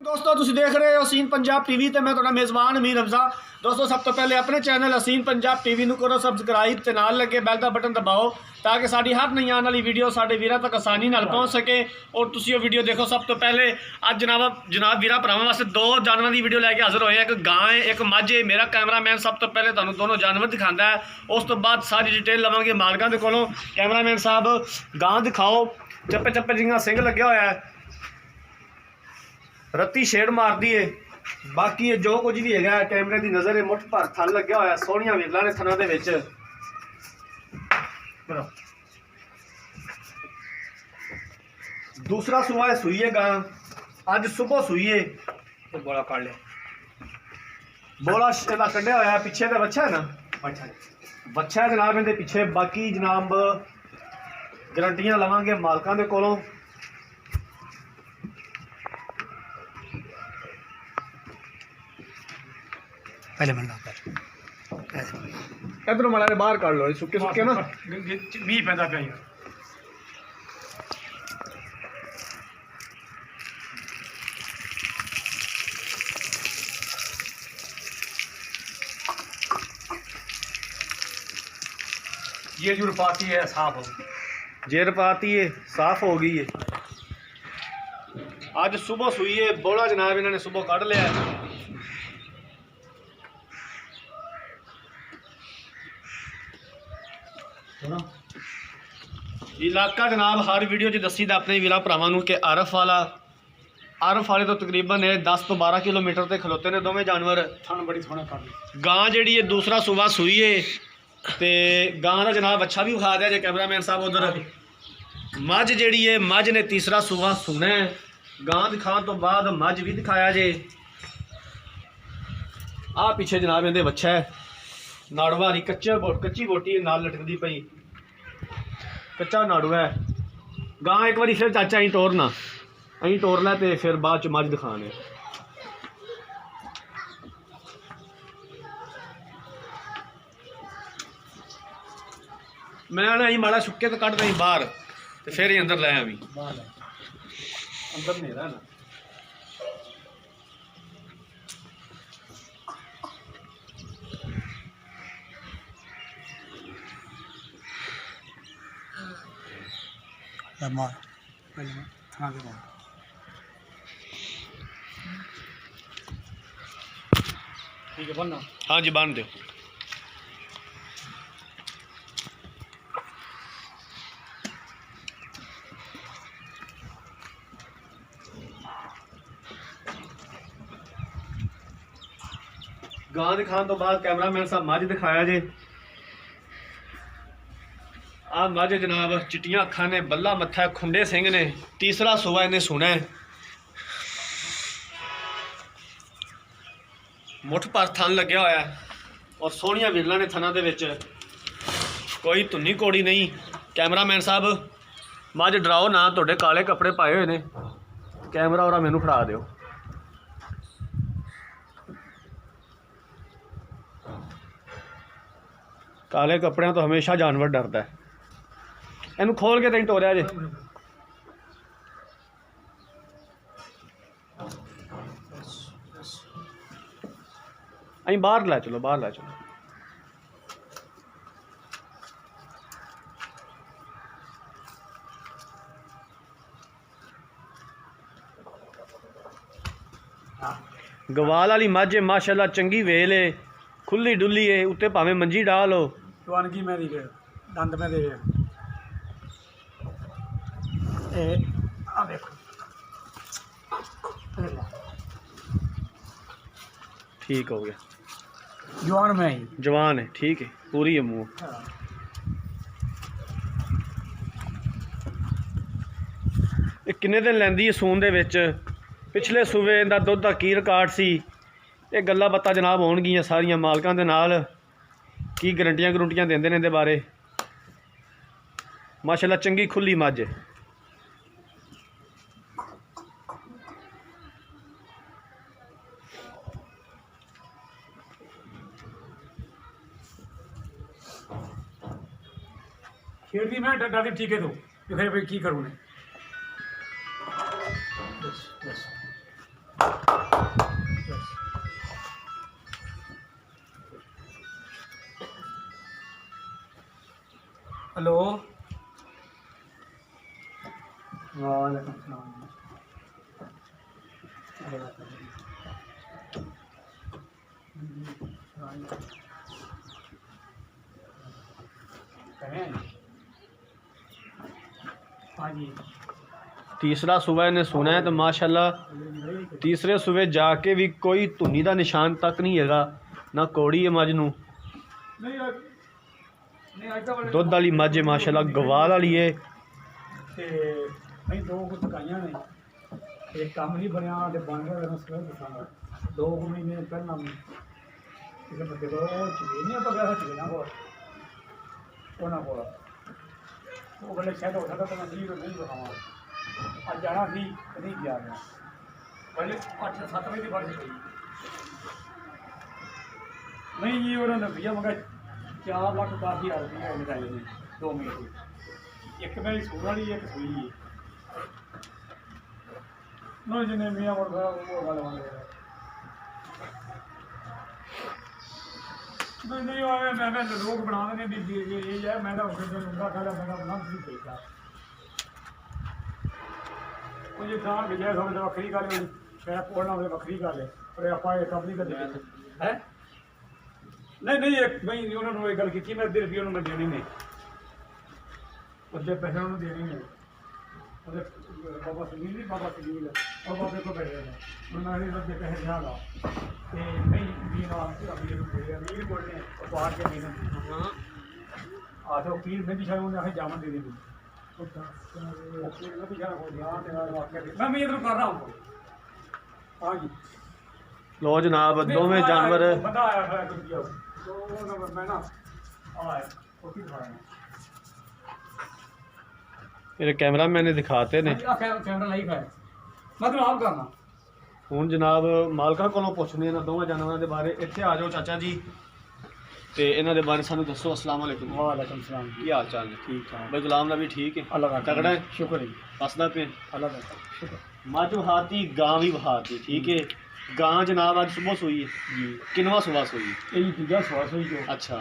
दोस्तों तुम देख रहे हो असीन पंजाब टीवी तो मैं थोड़ा मेज़बान अमीर हमजा। दोस्तों सब तो पहले अपने चैनल असीन पंजाब टीवी को करो सबसक्राइब ते नाल लगे बैल का बटन दबाओ ताकि साड़ी हर नई आने वाली वीडियो साढ़े वीर तक आसानी नाल पहुँच सके। और तुम वो वीडियो देखो। सब तो पहले अज जनाब वीर भरावां वास्ते दो जानवरों की वीडियो लैके हाजिर होए। एक गां है एक मझ है। मेरा कैमरामैन सब तो पहले तुहानूं दोनों जानवर दिखाता है, उस तो बाद सारी डिटेल लवांगे मालकां दे कोलों। कैमरामैन साहब गां दिखाओ, चप्पे चप्पे जियां सिंह लगे होया है, रत्ती शेड मारती है। बाकी जो कुछ भी है कैमरे की नज़र है, मुठ भर थल लगे होया, सोहणिया विरला ने थना दे विच। दूसरा सुआ है सूई है गां, अज सुबह सूई है। तो बोला काट लिया, बोला इसका कढ़िया होया, पिछे तो बच्चा है ना, बच्चा है जनाब इहदे पिछे। बाकी जनाब गारंटियां लवांगे मालकां दे कोलों। पहले मंडा इधरों माड़ा ने बाहर काट लो, सुके सुके ना मीह पैदा पे। ये जो पाती है साफ हो, जेर पाती है साफ हो गई है। आज सुबह सुई है, बोला जनाब इन्होंने सुबह कढ़ लिया। इलाका जनाब हर वीडियो च दसी दा अपने वीरा भरावां कि आरफ वाले तो तकरीबन 10 तो 12 किलोमीटर से खलोते ने दोवें जानवर। थन बड़ी सोहना कर गां जी दूसरा सुबह सुई है तो गां का जनाब अच्छा भी विखा दिया जे कैमरामैन साहब उधर। मझ जी है, मझ ने तीसरा सुबह सुना है। गां दिखाने तो बाद मझ भी दिखाया जे। आ पीछे जनाब इहदे बच्चा है, नाड़ुआ नहीं कच्ची बोटी नाल लटकदी पई, कच्चा नाड़ू है। गां एक बार फिर चाचा अं टोरना, अं टोर लै तो फिर बाद च मझ दिखाने। मैं अं माड़ा सुके तो कढ़ दी बाहर तो फिर ही अंदर लै आवी। अंदर नहीं रहना। मार पहले थना के मार। ठीक है बनना। हाँ जी बांध दो। गां दिखाने तो बाद कैमरामैन साहब मझ दिखाया जे। आ मझ जनाब चिट्टियां अखां ने, बल्ला मत्था, खुंडे सिंह ने, तीसरा सुबह इन्हें सुना है। मुठ पर थन लग्या होया और सोहणिया विरला ने थना दे विच, कोई धुन्नी कोड़ी नहीं। कैमरामैन साहब मझ डराओ ना, तुहाडे काले कपड़े पाए हुए ने। कैमरा और मैनू फड़ा दिओ। काले कपड़ियां तो हमेशा जानवर डरता है। इनू खोल के तीन टोरिया जे। अं बाहर लै चलो, बाहर लै चलो। गवाल वाली मझ है माशाल्लाह, चंगी वेल है, खुली डुली है, उत्ते भावें मंजी डाल हो। जवानगी में दी दंद में दे देखो। ठीक हो गया, जवान में ही जवान है, ठीक है, पूरी है मुँह। ये किन्ने दिन लैंदी है सून दे विच? पिछले सूबे दा दुध दा की रिकॉर्ड सी? ये गल्लां बातां जनाब होणगियां सारियां मालकां दे नाल, की गारंटियां गरंटियां देंदे ने इहदे बारे। माशाल्लाह चंगी खुली मझ है। खेड़ती मैं डाली ठीक है तो फिर की करूँ। बस बस हाँ जी तीसरा सुबह ने सुना है तो माशाल्लाह तीसरे सुबह जाके भी कोई धुनी का निशान तक नहीं हैगा ना कौड़ी है मझ नूं दुध वाली मझ है माशाल्लाह गवाल वाली है ते नहीं दो कुछ पकाइयां ने एक काम नहीं बनया ते बन गया मैं उसको बताऊंगा 2 महीने पहला मैं इसे बच्चे को चुके नहीं पकड़ा चुके ना वो ना बोला वो बोले शायद हो सकता तो मैं नहीं बताऊंगा आज जाना थी नहीं गया मैं पहले 8-7 बजे की बात थी नहीं ये उन्होंने भैया मगर 4,10,000 रुपये निकाले थे 2 महीने एक मेरी सूर वाली एक सुई है नो जिन्हें मियाँ और वो वाले नहीं आवे मैं लोग बना देने भी ये है मैं तो उसे उनका खाला मेरा नाम नहीं देखा मुझे था विजय समझ वक्री कर ले मेरा पढ़ना मुझे वक्री कर ले और आप कंपनी का है नहीं एक भाई उन्होंने एक गल की मैं 1.5 रुपये उन्होंने देने नहीं उसके पैसे उन्होंने देने नहीं बाबा सुनील और बाबे को बैठे हैं उन्होंने सबके पैसे ध्यान ला नहीं भी नाम अमीर बोलने और बाहर के नहीं तो पीर में भी शायद उन्हें जामन दे देंगे मैं इधर कर रहा हूँ हाँ जी लो जनाब दोवें जानवर बंदा आया था मैं ना आया रोटी खा रहा हूँ मेरे कैमरा मैंने दिखाते ने कैमरा लाइव है मतलब आप करना ਹੁਣ ਜਨਾਬ ਮਾਲਕਾਂ ਕੋਲੋਂ ਪੁੱਛਦੇ ਇਹਨਾਂ ਦੋਵਾਂ ਜਾਨਵਰਾਂ ਦੇ ਬਾਰੇ ਇੱਥੇ ਆ ਜਾਓ ਚਾਚਾ ਜੀ ਤੇ ਇਹਨਾਂ ਦੇ ਬਾਰੇ ਸਾਨੂੰ ਦੱਸੋ ਅਸਲਾਮ ਵਾਲੇਕੁਮ वालेकुम सलाम ਕੀ ਹਾਲ ਚਾਲ ਨੇ ठीक है ਬਈ ਗੁਲਾਮ ਨਬੀ ਠੀਕ ਹੈ अल्लाह का तगड़ा है? शुक्र है ਦੱਸਦਾ ਪਿਆ अल्लाह का शुक्र ਮੱਝ ਵਹਾਤੀ ਗਾਂ ਵੀ ਵਹਾਤੀ ਠੀਕ ਹੈ ਗਾਂ ਜਨਾਬ ਅੱਜ ਸਵੇਰ ਸੋਈ ਹੈ जी ਕਿੰਨਵਾ ਸਵੇਰ ਸੋਈ ਹੈ यही चीज़ा स्वास हुई जो ਅੱਛਾ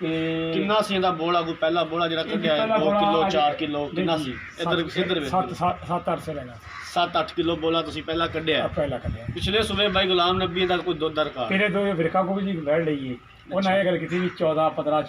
कि ਕਿੰਨਾ ਸੀ ਇਹਦਾ ਬੋਲਾ ਕੋਈ ਪਹਿਲਾ ਬੋਲਾ ਜਿਹੜਾ ਕੱਢਿਆ 2 ਕਿਲੋ 4 ਕਿਲੋ ਕਿੰਨਾ ਸੀ ਇੱਧਰ ਵੇਖੋ 7-8 से रहेगा 7-8 ਕਿਲੋ ਬੋਲਾ ਤੁਸੀਂ ਪਹਿਲਾਂ ਕੱਢਿਆ पहला कटिया ਪਿਛਲੇ ਸਵੇਰ ਬਾਈ ਗੁਲਾਮ ਨਬੀ ਦਾ ਕੋਈ ਦੁੱਧ ਦਾ ਰਿਕਾਰਡ तेरे दो विरका को भी जी बैठ ली है उन्हें ये गल की थी 14-15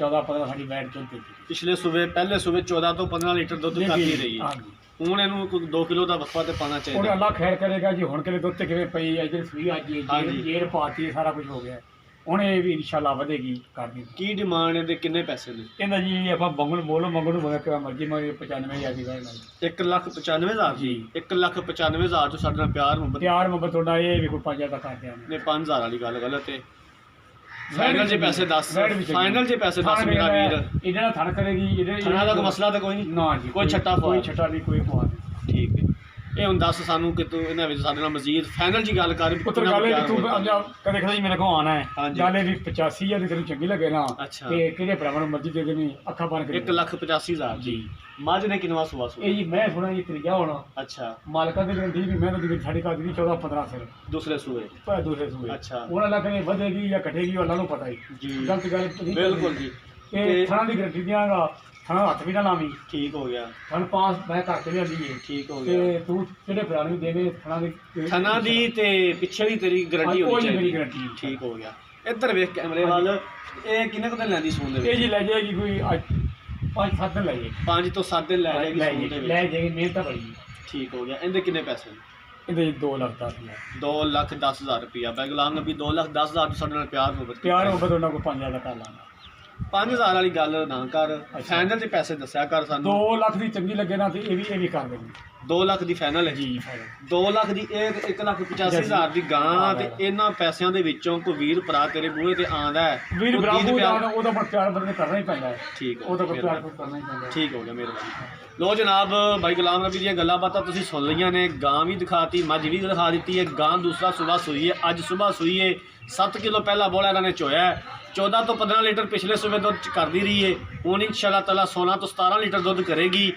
साड़ी बैठ चलती थी ਪਿਛਲੇ ਸਵੇਰ ਪਹਿਲੇ ਸਵੇਰ 14 ਤੋਂ 15 ਲੀਟਰ ਦੁੱਧ ਕਰਦੀ ਰਹੀ ਹੈ हाँ जी ਹੁਣ ਇਹਨੂੰ ਕੋਈ 2 ਕਿਲੋ ਦਾ ਵਸਫਾ ਤੇ ਪਾਣਾ और ਚਾਹੀਦਾ अल्लाह खैर करेगा जी हुण के दुध किवें पई इधर सुई आज हाँ जी। जेर पाती है सारा कुछ हो गया हुण ये भी इंशाल्लाह ਵਧੇਗੀ करनी ਕੀ ਡਿਮਾਂਡ ਇਹਦੇ ਕਿੰਨੇ ਪੈਸੇ ਨੇ ਕਹਿੰਦਾ ਜੀ ਆਪਾਂ ਬੰਗਲ ਬੋਲੋ ਮੰਗਣ ਨੂੰ ਕਿ ਮਰਜ਼ੀ ਮੈਂ 95,000 ਦੀ ਗੱਲ 1,95,000 ਜੀ। 1,95,000 ਤੋਂ ਸਾਡੇ ਨਾਲ ਪਿਆਰ ਮੁਹੱਬਤ ਪਿਆਰ ਮੁਹੱਬਤ ਤੁਹਾਡਾ ਇਹ ਵੀ ਕੋਈ 5,000 ਦਾ ਕਰ ਦਿਆਂਗੇ ਨੇ 5,000 ਵਾਲੀ ਗੱਲ ਗਲਤ ਹੈ ਫਾਈਨਲ ਜੇ ਪੈਸੇ ਦੱਸ ਵੈਟ ਵੀ ਫਾਈਨਲ ਜੇ ਪੈਸੇ ਦੱਸ ਮੇਰਾ ਵੀਰ ਇਹਨਾਂ ਨਾਲ ਥਣ ਕਰੇਗੀ ਖਾਣਾ ਦਾ ਕੋਈ ਮਸਲਾ ਤਾਂ ਕੋਈ ਨਹੀਂ ਨਾ ਜੀ ਕੋਈ ਛੱਟਾ ਕੋਈ ਫਾਰ ਛੱਟਾ ਨਹੀਂ ਕੋਈ ਪਵਾ ਨਹੀਂ ਠੀਕ ਹੈ ਇਹ ਹੁਣ ਦੱਸ ਸਾਨੂੰ ਕਿ ਤੂੰ ਇਹਨਾਂ ਵਿੱਚ ਸਾਡੇ ਨਾਲ ਮਜ਼ੀਦ ਫਾਈਨਲ ਜੀ ਗੱਲ ਕਰ ਪੁੱਤਰ ਕਿੰਨਾ ਗੱਲ ਇਹ ਪਿਆਰ ਕਿ ਤੂੰ ਮੁਹੱਬਤ। ਕਦੇ ਕਦੇ ਮੇਰੇ ਕੋਲ ਆਣਾ ਹੈ ਹਾਂਜੀ। ਗੱਲ ਇਹ ਵੀ 85,000 ਦੀ ਤੈਨੂੰ ਚੰਗੀ ਲੱਗੇ ਨਾ ਅੱਛਾ। ਤੇ ਕਿਹੜੇ ਭਰਾਵਾਂ ਨੂੰ ਮਰਜ਼ੀ ਦੇ ਦੇਣੀ ਅੱਖਾਂ ਬੰਨ ਕੇ 1,85,000 ਜੀ ਮੱਝ ਨੇ ਕਿੰਨਵਾ ਸੁਆ ਇਹ ਜੀ ਮੈਂ ਸੁਣਾ ਜੀ ਤਰੀਆ ਹੋਣਾ ਅੱਛਾ ਮਾਲਕਾਂ ਦੀ ਗਰੰਟੀ ਵੀ ਮੈਂ ਤਾਂ ਸਾਡੀ ਘਰ ਦੀ 14-15 ਸਿਰ ਦੂਸਰੇ ਸੂਏ ਪਰ ਦੂਸਰੇ ਸੂਏ ਅੱਛਾ। ਉਹਨਾਂ ਲੱਗ ਨੇ ਵਧੇਗੀ ਜਾਂ ਘਟੇਗੀ ਉਹਨਾਂ ਨੂੰ ਪਤਾ ਹੀ ਜੀ ਗਲਤ ਗੱਲ ਨਹੀਂ ਬਿਲਕੁਲ ਜੀ ਇਹ ਥਾਂ ਦੀ ਗਰੰਟੀ ਦਿਆਂਗਾ ਥਾਂ ਹੱਥ ਵੀ ਨਾ ਲਾਵੀਂ ਠੀਕ ਹੋ ਗਿਆ ਥਣ ਪਾਸ ਮੈਂ ਘਰ ਤੇ ਲਿਆਂਦੀ ਏ ਠੀਕ ਹੋ ਗਿਆ ਤੇ ਤੂੰ ਜਿਹੜੇ ਪੁਰਾਣੇ ਦੇਵੇ ਥਾਂ ਦੀ ਥਣਾ ਦੀ ਤੇ ਪਿੱਛੇ ਦੀ ਤੇਰੀ ਗਾਰੰਟੀ ਹੋਣੀ ਕੋਈ ਚਾਹੀਦੀ ਮੇਰੀ ਗਰੰਟੀ ਠੀਕ ਹੋ ਗਿਆ ਇੱਧਰ ਵੇਖ ਕੈਮਰੇ ਵੱਲ ਇਹ ਕਿੰਨੇ ਕੁ ਦਿਨ ਲੈਂਦੀ ਸੂਣ ਦੇ ਇਹ ਵਿੱਚ ਜੀ ਲੈ ਜਾਏਗੀ ਕੋਈ 5-7 ਦਿਨ ਲੈ ਜਾਏਗੀ 5 ਤੋਂ 7 ਦਿਨ ਲੈ ਜਾਏਗੀ ਸੂਣ ਦੇ ਲੈ ਵਿੱਚ ਜਾਏਗੀ ਮਿਹਨਤ ਤਾਂ ਬੜੀ ਠੀਕ ਹੋ ਗਿਆ ਇਹਦੇ ਕਿੰਨੇ ਪੈਸੇ ਇਹਦੇ 2 ਲੱਖ ਦਾ ਸੀ 2,10,000 ਰੁਪਇਆ ਬੈ ਗੁਲਾਮ ਨਬੀ 2,10,000 ਤੋਂ ਸਾਡੇ ਨਾਲ ਪਿਆਰ ਮੁਹੱਬਤ ਪਿਆਰ ਮੁਹੱਬਤ ਉਹਨਾਂ ਕੋਲ 5,000 ਦਾ ਕਰ ਲਾਂਗਾ 5,000 ਵਾਲੀ ਗੱਲ ਨਾ ਕਰ ਫਾਈਨਲ ਦੇ ਪੈਸੇ ਦੱਸਿਆ ਕਰ 2 ਸਾਨੂੰ ਲੱਖ ਦੀ ਚੰਗੀ ਲੱਗੇ ਨਾ ਤੇ ਇਹ ਵੀ ਕਰ ਦੇਣੀ 2 ਲੱਖ ਦੀ ਫਾਈਨਲ ਹੈ ਜੀ ਫਾਇਦਾ 2 ਲੱਖ ਦੀ ਇਹ 1,85,000 ਦੀ ਗਾਂ ਤੇ ਇਹਨਾਂ ਪੈਸਿਆਂ ਦੇ ਵਿੱਚੋਂ ਕੋਈ ਵੀਰ ਭਰਾ ਤੇਰੇ ਬੂਹੇ ਤੇ ਆਂਦਾ ਹੈ ਵੀਰ ਉਹ ਬਰਾਬਰ ਚੀਜ਼ ਪਿਆਰ- ਦਾ ਉਹਦਾ ਪਰ ਪਿਆਰ ਬੰਦੇ ਕਰਨਾ ਹੀ ਪੈਂਦਾ ਹੈ ਠੀਕ ਹੈ ਉਹਦਾ ਕੋਈ ਪਿਆਰ ਮਿਹਰਬਾਨੀ। ਕਰਨਾ ਹੀ ਪੈਂਦਾ ਹੈ ਠੀਕ ਹੋ ਗਿਆ ਮਿਹਰਬਾਨੀ ਲੋ ਜਨਾਬ ਭਾਈ ਗੁਲਾਮ ਨਬੀ ਦੀਆਂ ਗੱਲਾਂ ਬਾਤਾਂ ਤੁਸੀਂ ਸੁਣ ਲਈਆਂ ਨੇ ਗਾਂ ਵੀ ਦਿਖਾਤੀ ਮੱਝ ਵੀ ਦਿਖਾ ਦਿੱਤੀ ਹੈ ਗਾਂ ਦੂਸਰਾ ਸੁਬਾ ਸੂਈ ਹੈ ਅੱਜ ਸੁਬਾ ਸੂਈ ਹੈ 7 ਕਿਲੋ ਪਹਿਲਾ ਬੋਲਾ ਇਹਨਾਂ ਨੇ ਚੋਇਆ ਹੈ 14 ਤੋਂ 15 ਲੀਟਰ ਪਿਛਲੇ ਸੂਬੇ ਦੁੱਧ ਕਰਦੀ ਰਹੀ ਹੈ ਹੁਣ ਇਨਸ਼ਾਅੱਲਾ ਤਾਲਾ 16 ਤੋਂ 17 ਲੀਟਰ ਦੁੱਧ ਕਰੇਗੀ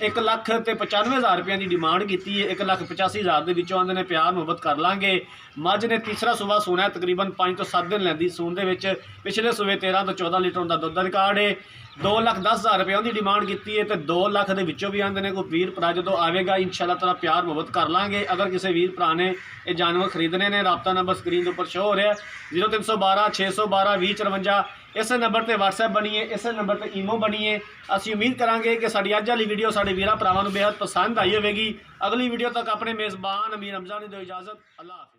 1,95,000 ਰੁਪਏ ਦੀ ਡਿਮਾਂਡ ਕੀਤੀ ਹੈ 1,85,000 ਦੇ ਵਿੱਚੋਂ ਆਂਦੇ ਨੇ ਪਿਆਰ ਮੁਹੱਬਤ ਕਰ ਲਾਂਗੇ ਮੱਝ ਨੇ ਤੀਸਰਾ ਸੂਬਾ ਸੋਣਾ ਤਕਰੀਬਨ 5 ਤੋਂ 7 ਦਿਨ ਲੈਂਦੀ ਸੂਣ ਦੇ ਵਿੱਚ ਪਿਛਲੇ ਸੂਬੇ 13 ਤੋਂ 14 ਲੀਟਰ ਦਾ ਦੁੱਧ ਦਾ ਰਿਕਾਰਡ ਹੈ 2,10,000 रुपये उनकी डिमांड की है, तो 2 लाख के विचों भी आते हैं कोई वीर भरा जो आएगा इंशाअल्लाह ताला प्यार मुहब्बत कर लाँगे। अगर किसी वीर भरा ने ये जानवर खरीदने ने, रबता नंबर स्क्रीन के ऊपर शो हो रहा है 0312 612 2054। इस नंबर पर WhatsApp बनीए, इस नंबर पर ईमो बनीए। असी उम्मीद करांगे कि साड़ी अज वाली वीडियो साढ़े वीर भरावां नूं बेहद पसंद आई होगी। अगली वीडियो तक अपने मेज़बान अमीर हमजा ने दो इजाज़त। अल्लाह हाफ़िज़।